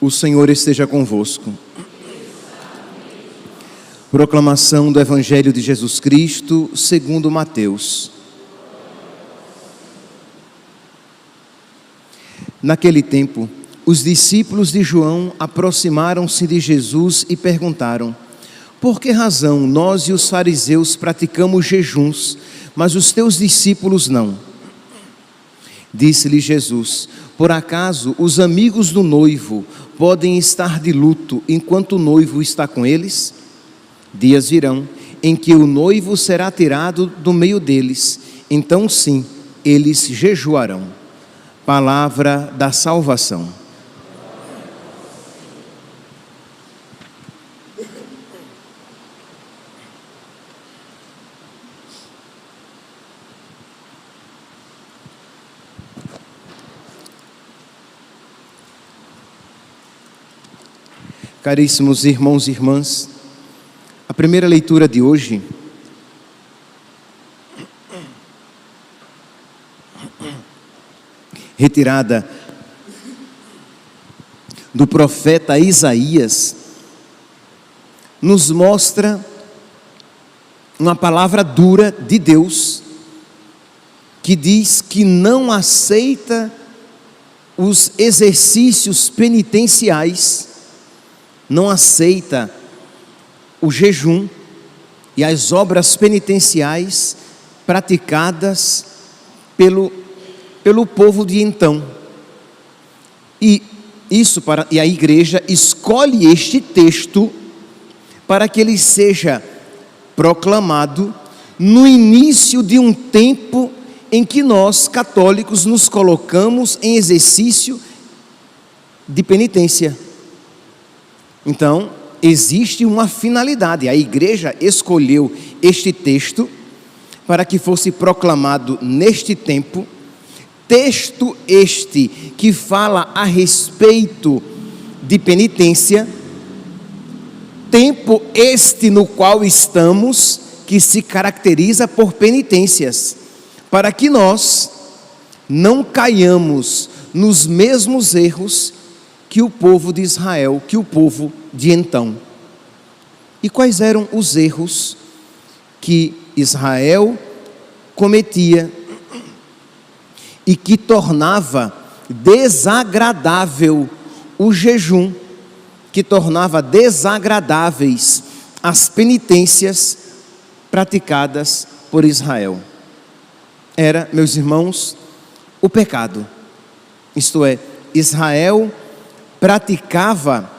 O Senhor esteja convosco. Proclamação do Evangelho de Jesus Cristo, segundo Mateus. Naquele tempo, os discípulos de João aproximaram-se de Jesus e perguntaram: por que razão nós e os fariseus praticamos jejuns, mas os teus discípulos não? Disse-lhe Jesus: por acaso os amigos do noivo podem estar de luto enquanto o noivo está com eles? Dias virão em que o noivo será tirado do meio deles, então sim, eles jejuarão. Palavra da salvação. Caríssimos irmãos e irmãs, a primeira leitura de hoje retirada do profeta Isaías, nos mostra uma palavra dura de Deus, que diz que não aceita os exercícios penitenciais, não aceita o jejum e as obras penitenciais praticadas pelo povo de então. E a igreja escolhe este texto para que ele seja proclamado no início de um tempo em que nós, católicos, nos colocamos em exercício de penitência. Então, existe uma finalidade. A igreja escolheu este texto para que fosse proclamado neste tempo, texto este que fala a respeito de penitência, tempo este no qual estamos, que se caracteriza por penitências, para que nós não caiamos nos mesmos erros que o povo de Israel, que o povo de então. E quais eram os erros que Israel cometia e que tornava desagradável o jejum, que tornava desagradáveis as penitências praticadas por Israel? Era, meus irmãos, o pecado. Isto é, Israel praticava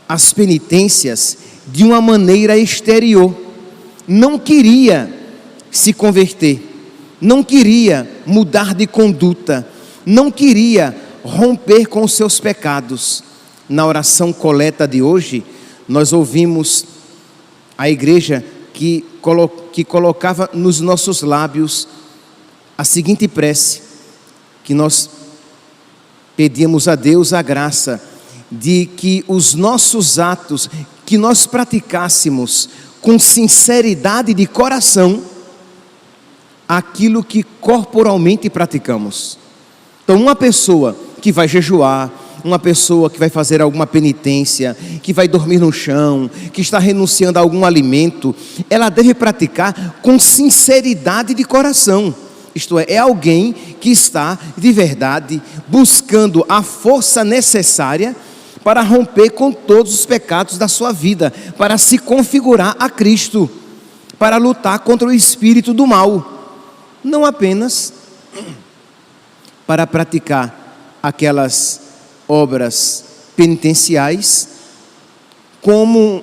as penitências de uma maneira exterior, não queria se converter, não queria mudar de conduta, não queria romper com os seus pecados. Na oração coleta de hoje, nós ouvimos a igreja que colocava nos nossos lábios a seguinte prece, que nós pedíamos a Deus a graça de que os nossos atos, que nós praticássemos com sinceridade de coração aquilo que corporalmente praticamos. Então, uma pessoa que vai jejuar, uma pessoa que vai fazer alguma penitência, que vai dormir no chão, que está renunciando a algum alimento, ela deve praticar com sinceridade de coração. Isto é alguém que está de verdade buscando a força necessária para romper com todos os pecados da sua vida, para se configurar a Cristo, para lutar contra o espírito do mal, não apenas para praticar aquelas obras penitenciais como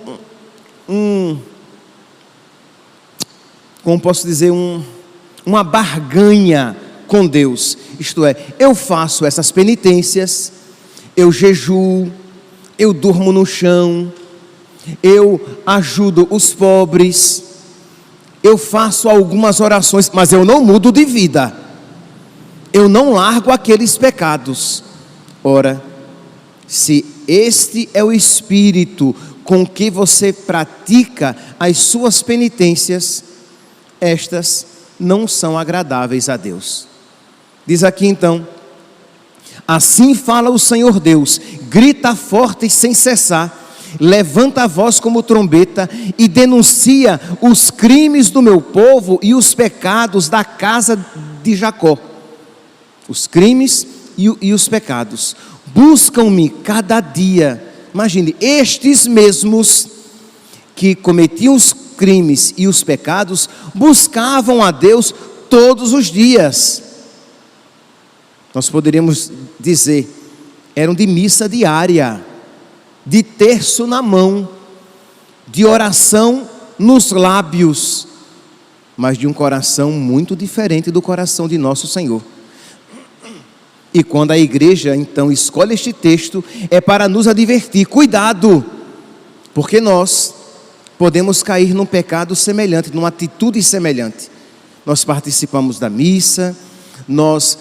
uma barganha com Deus. Isto é, eu faço essas penitências, eu jejuo, eu durmo no chão, eu ajudo os pobres, eu faço algumas orações, mas eu não mudo de vida, eu não largo aqueles pecados. Ora, se este é o espírito com que você pratica as suas penitências, estas não são agradáveis a Deus. Diz aqui então: Assim fala o Senhor Deus: grita forte e sem cessar, levanta a voz como trombeta e denuncia os crimes do meu povo e os pecados da casa de Jacó. Os crimes e os pecados. Buscam-me cada dia. Imagine, estes mesmos que cometiam os crimes e os pecados, buscavam a Deus todos os dias. Nós poderíamos dizer, eram de missa diária, de terço na mão, de oração nos lábios, mas de um coração muito diferente do coração de nosso Senhor. E quando a igreja então escolhe este texto, é para nos advertir: cuidado, porque nós podemos cair num pecado semelhante, numa atitude semelhante. Nós participamos da missa, nós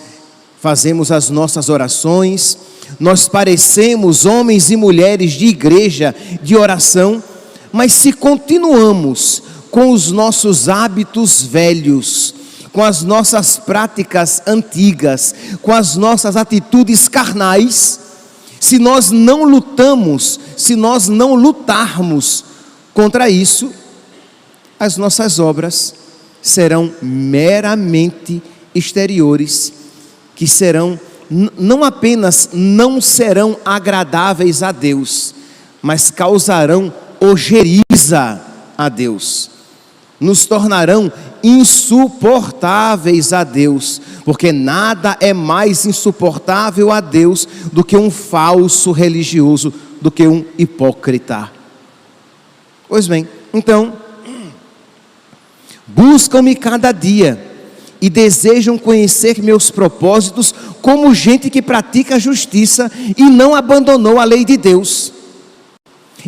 fazemos as nossas orações, nós parecemos homens e mulheres de igreja, de oração, mas se continuamos com os nossos hábitos velhos, com as nossas práticas antigas, com as nossas atitudes carnais, se nós não lutamos, se nós não lutarmos contra isso, as nossas obras serão meramente exteriores, que serão, não apenas não serão agradáveis a Deus, mas causarão ojeriza a Deus, nos tornarão insuportáveis a Deus, porque nada é mais insuportável a Deus do que um falso religioso, do que um hipócrita. Pois bem, então, buscam-me cada dia e desejam conhecer meus propósitos, como gente que pratica a justiça e não abandonou a lei de Deus.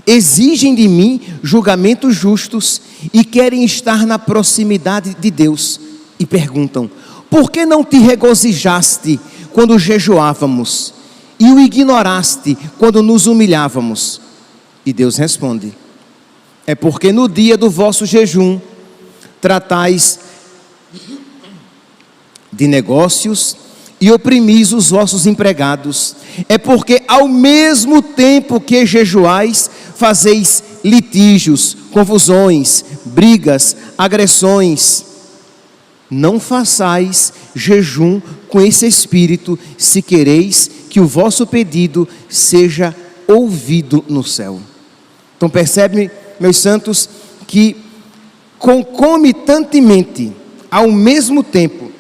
Exigem de mim julgamentos justos e querem estar na proximidade de Deus. E perguntam: por que não te regozijaste quando jejuávamos e o ignoraste quando nos humilhávamos? E Deus responde: é porque no dia do vosso jejum tratais de negócios e oprimis os vossos empregados. É porque ao mesmo tempo que jejuais, fazeis litígios, confusões, brigas, agressões. Não façais jejum com esse espírito, se quereis que o vosso pedido seja ouvido no céu. Então percebe, meus santos, que concomitantemente, ao mesmo tempo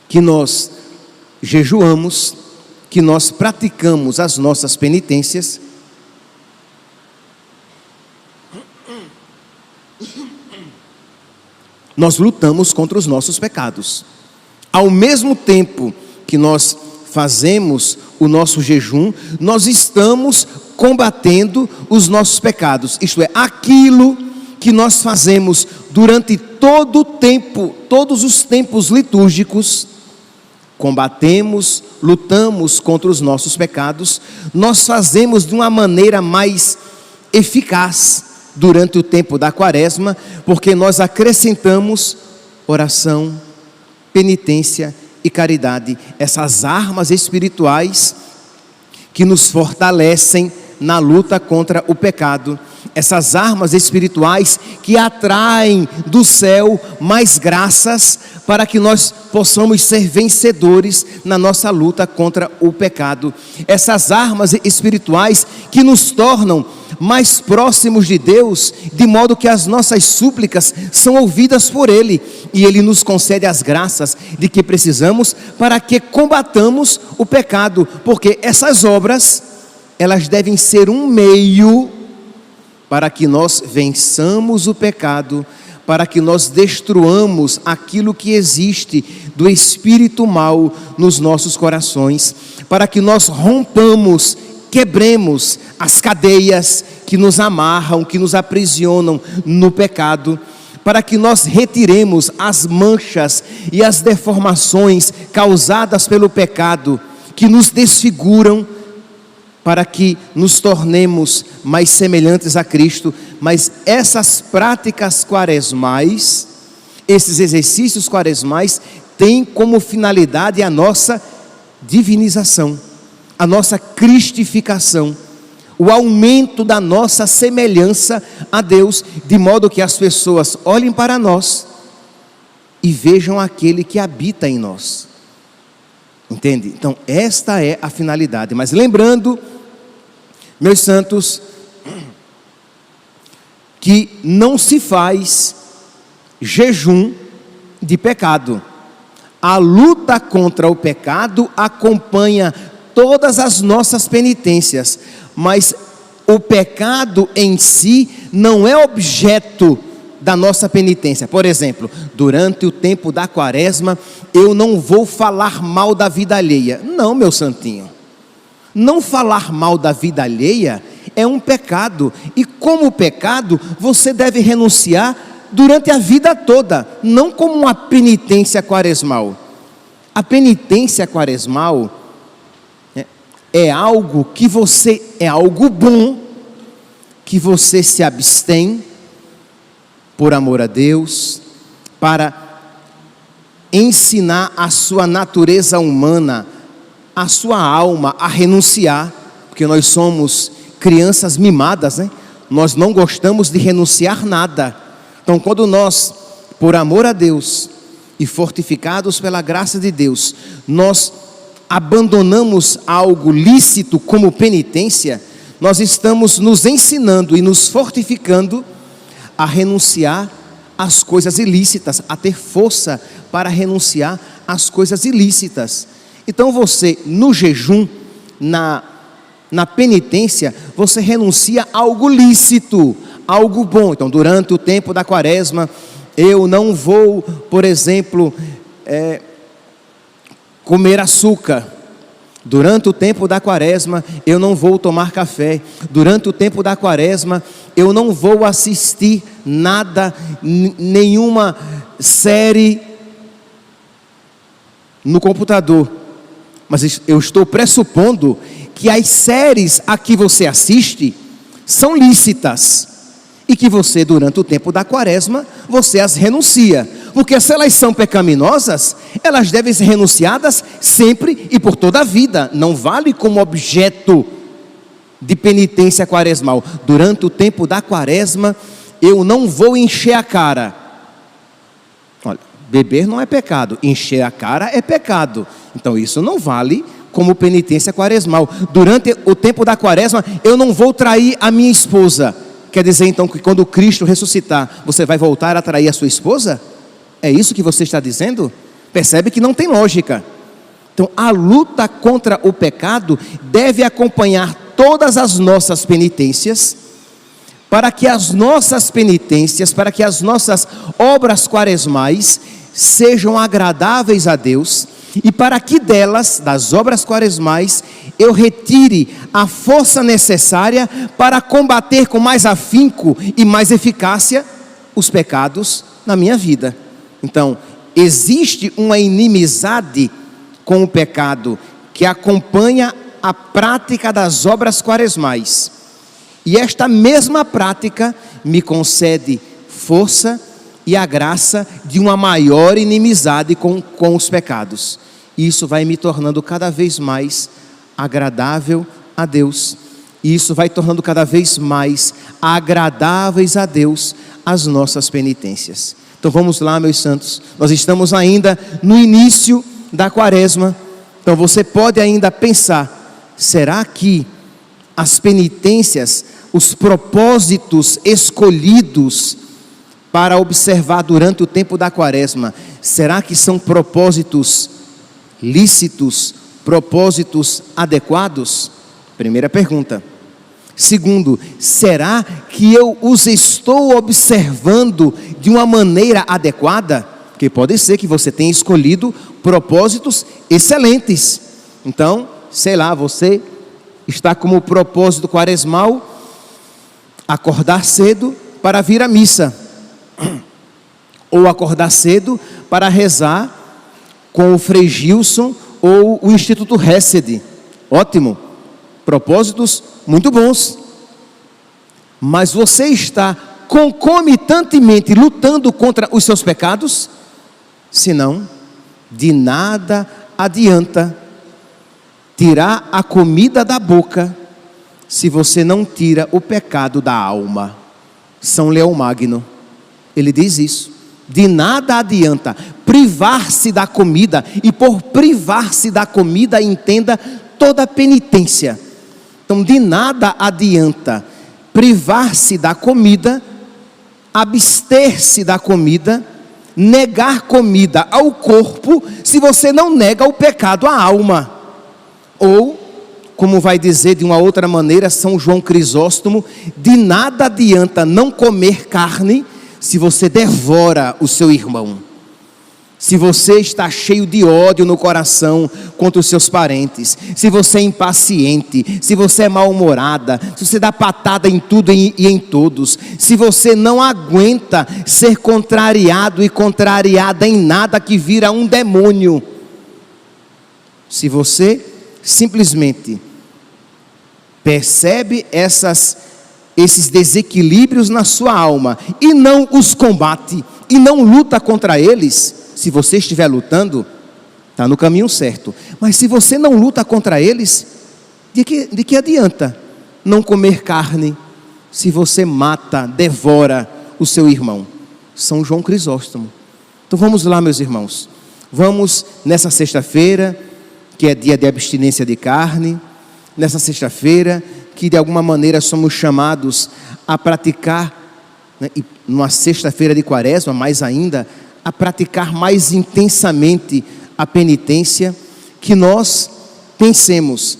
que nós jejuamos, que nós praticamos as nossas penitências, nós lutamos contra os nossos pecados. Ao mesmo tempo que nós fazemos o nosso jejum, nós estamos combatendo os nossos pecados, isto é, aquilo que nós fazemos durante todo o tempo, todos os tempos litúrgicos, combatemos, lutamos contra os nossos pecados, nós fazemos de uma maneira mais eficaz durante o tempo da quaresma, porque nós acrescentamos oração, penitência e caridade, essas armas espirituais que nos fortalecem na luta contra o pecado, essas armas espirituais que atraem do céu mais graças para que nós possamos ser vencedores na nossa luta contra o pecado, essas armas espirituais que nos tornam mais próximos de Deus, de modo que as nossas súplicas são ouvidas por Ele, e Ele nos concede as graças de que precisamos para que combatamos o pecado, porque essas obras, elas devem ser um meio para que nós vençamos o pecado, para que nós destruamos aquilo que existe do espírito mau nos nossos corações, para que nós rompamos, quebremos as cadeias que nos amarram, que nos aprisionam no pecado, para que nós retiremos as manchas e as deformações causadas pelo pecado, que nos desfiguram, para que nos tornemos mais semelhantes a Cristo. Mas essas práticas quaresmais, esses exercícios quaresmais, têm como finalidade a nossa divinização, a nossa cristificação, o aumento da nossa semelhança a Deus, de modo que as pessoas olhem para nós e vejam aquele que habita em nós. Entende? Então, esta é a finalidade. Mas lembrando, meus santos, que não se faz jejum de pecado. A luta contra o pecado acompanha todas as nossas penitências, mas o pecado em si não é objeto da nossa penitência. Por exemplo, durante o tempo da quaresma, eu não vou falar mal da vida alheia. Não, meu santinho. Não falar mal da vida alheia é um pecado. E como pecado, você deve renunciar durante a vida toda, não como uma penitência quaresmal. A penitência quaresmal é algo que é algo bom, que você se abstém por amor a Deus, para ensinar a sua natureza humana, a sua alma a renunciar, porque nós somos crianças mimadas, né? Nós não gostamos de renunciar nada. Então, quando nós, por amor a Deus e fortificados pela graça de Deus, nós abandonamos algo lícito como penitência, nós estamos nos ensinando e nos fortificando a renunciar às coisas ilícitas, a ter força para renunciar às coisas ilícitas. Então você, no jejum, na penitência, você renuncia a algo lícito, algo bom. Então, durante o tempo da quaresma, eu não vou, por exemplo, comer açúcar. Durante o tempo da quaresma, eu não vou tomar café. Durante o tempo da quaresma, eu não vou assistir nada, nenhuma série no computador. Mas eu estou pressupondo que as séries a que você assiste são lícitas. E que você, durante o tempo da quaresma, você as renuncia. Porque se elas são pecaminosas, elas devem ser renunciadas sempre e por toda a vida. Não vale como objeto de penitência quaresmal. Durante o tempo da quaresma, eu não vou encher a cara. Olha, beber não é pecado, encher a cara é pecado. Então isso não vale como penitência quaresmal. Durante o tempo da quaresma, eu não vou trair a minha esposa. Quer dizer então que quando Cristo ressuscitar, você vai voltar a trair a sua esposa? É isso que você está dizendo? Percebe que não tem lógica. Então a luta contra o pecado deve acompanhar todas as nossas penitências, para que as nossas penitências, para que as nossas obras quaresmais sejam agradáveis a Deus, e para que delas, das obras quaresmais, eu retire a força necessária para combater com mais afinco e mais eficácia os pecados na minha vida. Então, existe uma inimizade com o pecado que acompanha a prática das obras quaresmais. E esta mesma prática me concede força e a graça de uma maior inimizade com os pecados. E isso vai me tornando cada vez mais agradável a Deus. E isso vai tornando cada vez mais agradáveis a Deus as nossas penitências. Então vamos lá, meus santos. Nós estamos ainda no início da quaresma. Então você pode ainda pensar, será que as penitências, os propósitos escolhidos para observar durante o tempo da quaresma, será que são propósitos lícitos, propósitos adequados? Primeira pergunta. Segundo, será que eu os estou observando de uma maneira adequada? Porque pode ser que você tenha escolhido propósitos excelentes. Então, sei lá, você está como propósito quaresmal acordar cedo para vir à missa, ou acordar cedo para rezar com o Frei Gilson ou o Instituto Hesed. Ótimo, propósitos muito bons. Mas você está concomitantemente lutando contra os seus pecados? Senão, de nada adianta tirar a comida da boca se você não tira o pecado da alma. São Leão Magno, ele diz isso. De nada adianta privar-se da comida, e por privar-se da comida entenda toda a penitência. Então, de nada adianta privar-se da comida, abster-se da comida, negar comida ao corpo, se você não nega o pecado à alma. Ou, como vai dizer de uma outra maneira São João Crisóstomo, de nada adianta não comer carne se você devora o seu irmão. Se você está cheio de ódio no coração contra os seus parentes, se você é impaciente, se você é mal-humorada, se você dá patada em tudo e em todos, se você não aguenta ser contrariado e contrariada em nada, que vira um demônio, se você simplesmente percebe esses desequilíbrios na sua alma e não os combate e não luta contra eles, se você estiver lutando, está no caminho certo. Mas se você não luta contra eles, de que adianta não comer carne se você mata, devora o seu irmão? São João Crisóstomo. Então vamos lá, meus irmãos, vamos nessa sexta-feira, que é dia de abstinência de carne, nessa sexta-feira que de alguma maneira somos chamados a praticar, né, e numa sexta-feira de quaresma, mais ainda, a praticar mais intensamente a penitência, que nós pensemos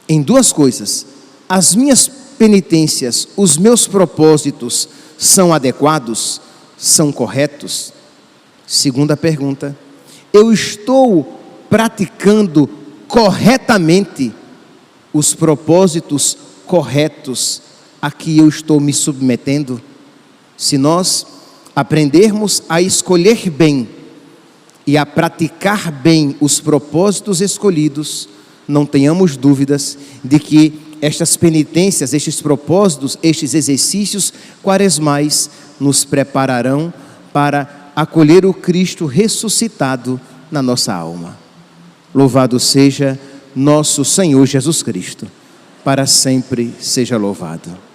em duas coisas: as minhas penitências, os meus propósitos são adequados, são corretos? Segunda pergunta: eu estou praticando corretamente os propósitos corretos a que eu estou me submetendo? Se nós aprendermos a escolher bem e a praticar bem os propósitos escolhidos, não tenhamos dúvidas de que estas penitências, estes propósitos, estes exercícios quaresmais nos prepararão para acolher o Cristo ressuscitado na nossa alma. Louvado seja nosso Senhor Jesus Cristo, para sempre seja louvado.